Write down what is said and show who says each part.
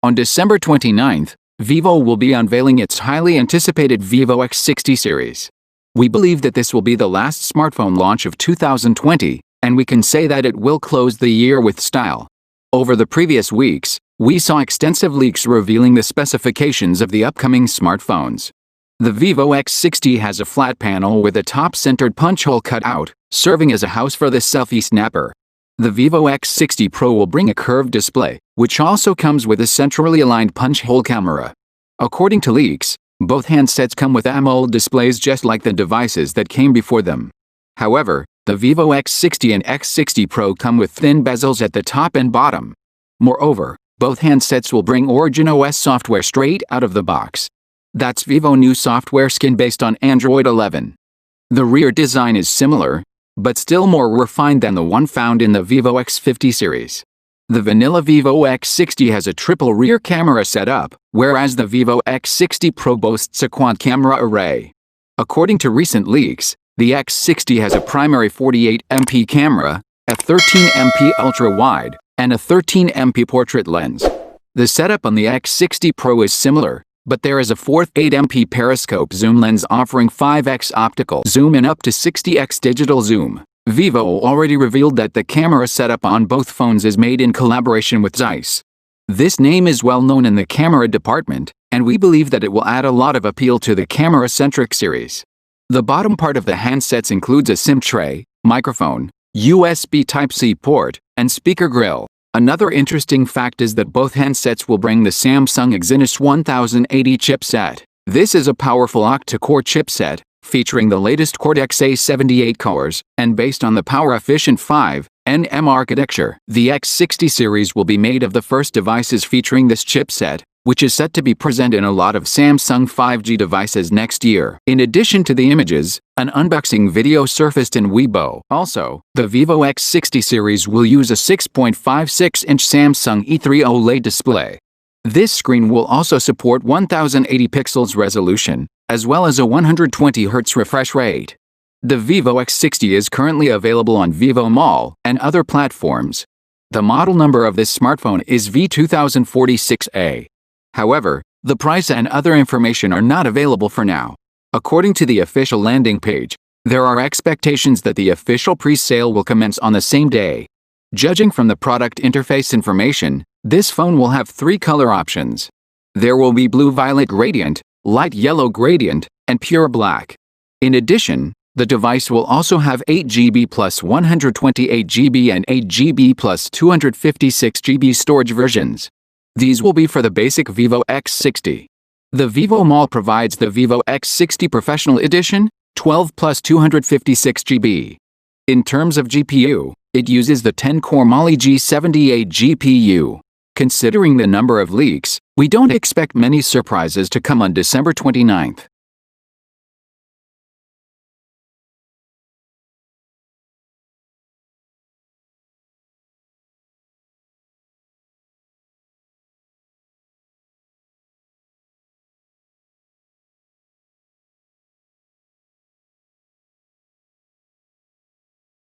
Speaker 1: On December 29th, Vivo will be unveiling its highly anticipated Vivo X60 series. We believe that this will be the last smartphone launch of 2020, and we can say that it will close the year with style. Over the previous weeks, we saw extensive leaks revealing the specifications of the upcoming smartphones. The Vivo X60 has a flat panel with a top-centered punch hole cutout, serving as a house for the selfie snapper. The Vivo X60 Pro will bring a curved display, which also comes with a centrally aligned punch hole camera. According to leaks, both handsets come with AMOLED displays just like the devices that came before them. However, the Vivo X60 and X60 Pro come with thin bezels at the top and bottom. Moreover, both handsets will bring OriginOS software straight out of the box. That's Vivo new software skin based on Android 11. The rear design is similar, but still more refined than the one found in the Vivo X50 series. The vanilla Vivo X60 has a triple rear camera setup, whereas the Vivo X60 Pro boasts a quad camera array. According to recent leaks, the X60 has a primary 48MP camera, a 13MP ultra-wide, and a 13MP portrait lens. The setup on the X60 Pro is similar, but there is a fourth 8MP periscope zoom lens offering 5x optical zoom and up to 60x digital zoom. Vivo already revealed that the camera setup on both phones is made in collaboration with Zeiss. This name is well known in the camera department, and we believe that it will add a lot of appeal to the camera-centric series. The bottom part of the handsets includes a SIM tray, microphone, USB Type-C port, and speaker grill. Another interesting fact is that both handsets will bring the Samsung Exynos 1080 chipset. This is a powerful octa-core chipset, featuring the latest Cortex-A78 cores, and based on the power-efficient 5nm architecture. The X60 series will be made of the first devices featuring this chipset, which is set to be present in a lot of Samsung 5G devices next year. In addition to the images, an unboxing video surfaced in Weibo. Also, the Vivo X60 series will use a 6.56-inch Samsung E3 OLED display. This screen will also support 1080 pixels resolution, as well as a 120Hz refresh rate. The Vivo X60 is currently available on Vivo Mall and other platforms. The model number of this smartphone is V2046A. However, the price and other information are not available for now. According to the official landing page, there are expectations that the official pre-sale will commence on the same day. Judging from the product interface information, this phone will have 3 color options. There will be blue-violet gradient, light yellow gradient, and pure black. In addition, the device will also have 8GB plus 128GB and 8GB plus 256GB storage versions. These will be for the basic Vivo X60. The Vivo Mall provides the Vivo X60 Professional Edition, 12 plus 256GB. In terms of GPU, it uses the 10-core Mali G78 GPU. Considering the number of leaks, we don't expect many surprises to come on December 29th.